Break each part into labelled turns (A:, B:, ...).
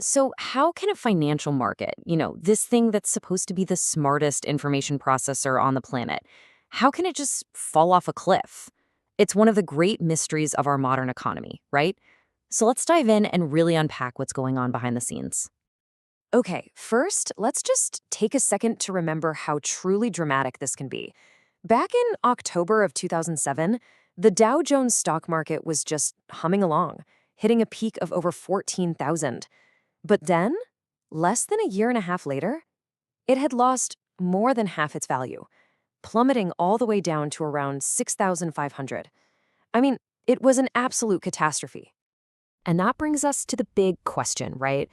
A: So, how can a financial market, this thing that's supposed to be the smartest information processor on the planet, how can it just fall off a cliff? It's one of the great mysteries of our modern economy, right? So, let's dive in and really unpack what's going on behind the scenes.
B: Okay, first, let's just take a second to remember how truly dramatic this can be. Back in October of 2007, the Dow Jones stock market was just humming along, hitting a peak of over 14,000. But then, less than a year and a half later, it had lost more than half its value, plummeting all the way down to around 6,500. I mean, it was an absolute catastrophe. And that brings us to the big question, right?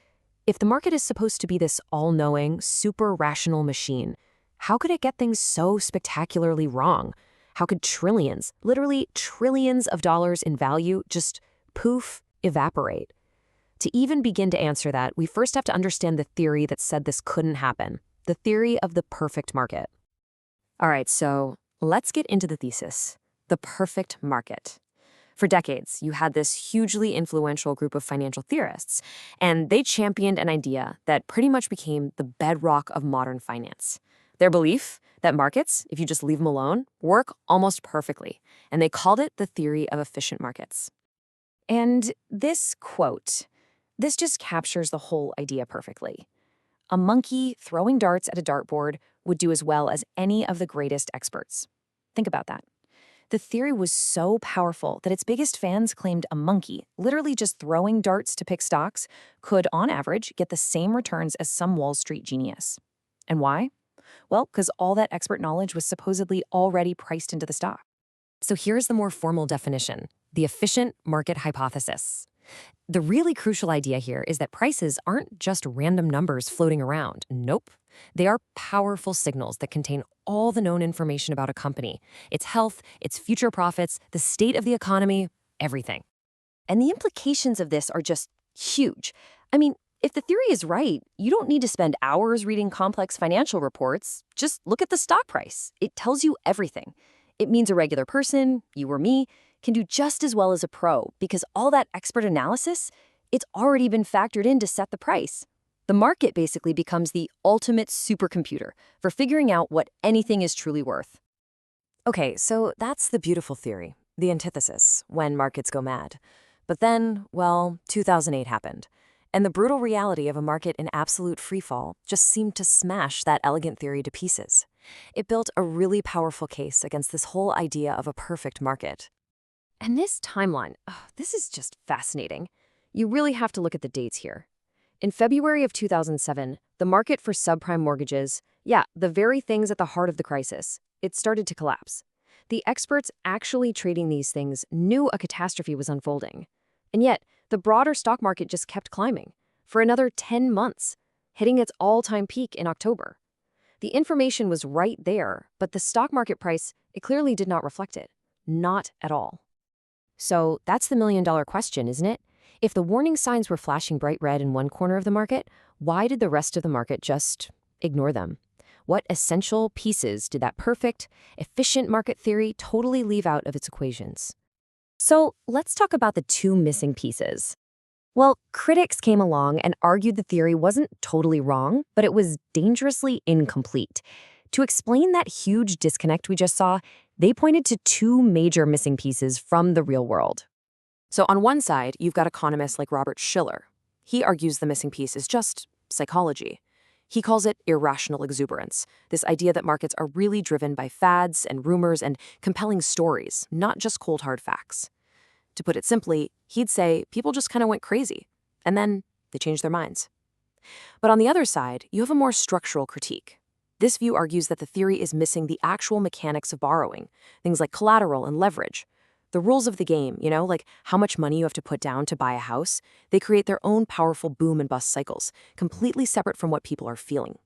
B: If the market is supposed to be this all-knowing, super rational machine, how could it get things so spectacularly wrong? How could trillions, literally trillions of dollars in value just poof, evaporate? To even begin to answer that, we first have to understand the theory that said this couldn't happen, the theory of the perfect market. All right, so let's get into the thesis, the perfect market. For decades, you had this hugely influential group of financial theorists, and they championed an idea that pretty much became the bedrock of modern finance. Their belief that markets, if you just leave them alone, work almost perfectly, and they called it the theory of efficient markets. And this quote, this just captures the whole idea perfectly. A monkey throwing darts at a dartboard would do as well as any of the greatest experts. Think about that. The theory was so powerful that its biggest fans claimed a monkey, literally just throwing darts to pick stocks, could, on average, get the same returns as some Wall Street genius. And why? Well, because all that expert knowledge was supposedly already priced into the stock. So here's the more formal definition, the efficient market hypothesis. The really crucial idea here is that prices aren't just random numbers floating around. Nope. They are powerful signals that contain all the known information about a company, its health, its future profits, the state of the economy, everything. And the implications of this are just huge. I mean, if the theory is right, you don't need to spend hours reading complex financial reports. Just look at the stock price. It tells you everything. It means a regular person, you or me, can do just as well as a pro because all that expert analysis, it's already been factored in to set the price. The market basically becomes the ultimate supercomputer for figuring out what anything is truly worth. Okay, so that's the beautiful theory, the antithesis, when markets go mad. But then, well, 2008 happened, and the brutal reality of a market in absolute freefall just seemed to smash that elegant theory to pieces. It built a really powerful case against this whole idea of a perfect market. And this timeline, this is just fascinating. You really have to look at the dates here. In February of 2007, the market for subprime mortgages, the very things at the heart of the crisis, it started to collapse. The experts actually trading these things knew a catastrophe was unfolding. And yet, the broader stock market just kept climbing for another 10 months, hitting its all-time peak in October. The information was right there, but the stock market price, it clearly did not reflect it. Not at all. So that's the million-dollar question, isn't it? If the warning signs were flashing bright red in one corner of the market, why did the rest of the market just ignore them? What essential pieces did that perfect, efficient market theory totally leave out of its equations? So let's talk about the two missing pieces. Well, critics came along and argued the theory wasn't totally wrong, but it was dangerously incomplete. To explain that huge disconnect we just saw, they pointed to two major missing pieces from the real world. So on one side, you've got economists like Robert Shiller. He argues the missing piece is just psychology. He calls it irrational exuberance, this idea that markets are really driven by fads and rumors and compelling stories, not just cold hard facts. To put it simply, he'd say people just kind of went crazy, and then they changed their minds. But on the other side, you have a more structural critique. This view argues that the theory is missing the actual mechanics of borrowing, things like collateral and leverage. The rules of the game, like how much money you have to put down to buy a house, they create their own powerful boom and bust cycles, completely separate from what people are feeling.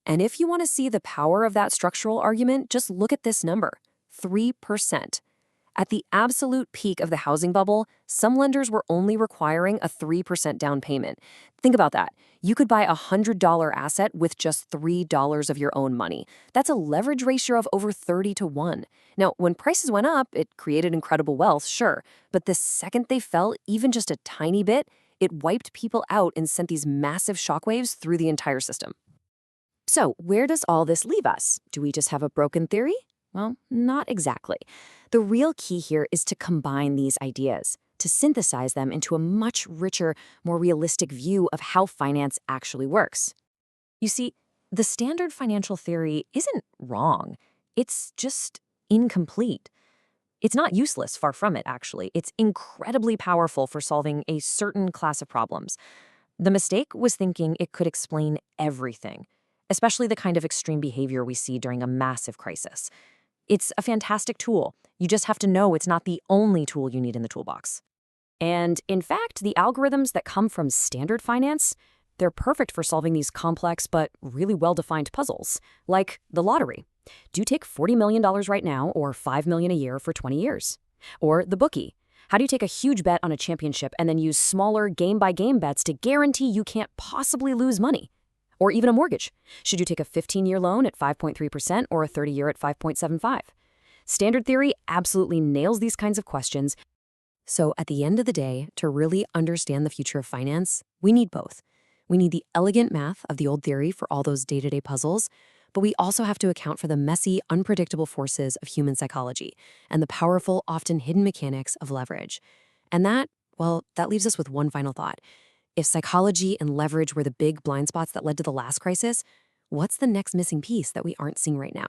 B: And if you want to see the power of that structural argument, just look at this number, 3%. At the absolute peak of the housing bubble, some lenders were only requiring a 3% down payment. Think about that. You could buy a $100 asset with just $3 of your own money. That's a leverage ratio of over 30 to 1. Now, when prices went up, it created incredible wealth, sure. But the second they fell even just a tiny bit, It wiped people out and sent these massive shockwaves through the entire system. So, where does all this leave us? Do we just have a broken theory? Well, not exactly. The real key here is to combine these ideas, to synthesize them into a much richer, more realistic view of how finance actually works. You see, the standard financial theory isn't wrong. It's just incomplete. It's not useless, far from it, actually. It's incredibly powerful for solving a certain class of problems. The mistake was thinking it could explain everything, especially the kind of extreme behavior we see during a massive crisis. It's a fantastic tool. You just have to know it's not the only tool you need in the toolbox. And in fact, the algorithms that come from standard finance, they're perfect for solving these complex but really well-defined puzzles, like the lottery. Do you take $40 million right now or $5 million a year for 20 years? Or the bookie. How do you take a huge bet on a championship and then use smaller game-by-game bets to guarantee you can't possibly lose money? Or even a mortgage. Should you take a 15-year loan at 5.3% or a 30-year at 5.75? Standard theory absolutely nails these kinds of questions. So at the end of the day, to really understand the future of finance, we need both. We need the elegant math of the old theory for all those day-to-day puzzles, but we also have to account for the messy, unpredictable forces of human psychology and the powerful, often hidden mechanics of leverage. And that leaves us with one final thought. If psychology and leverage were the big blind spots that led to the last crisis, what's the next missing piece that we aren't seeing right now?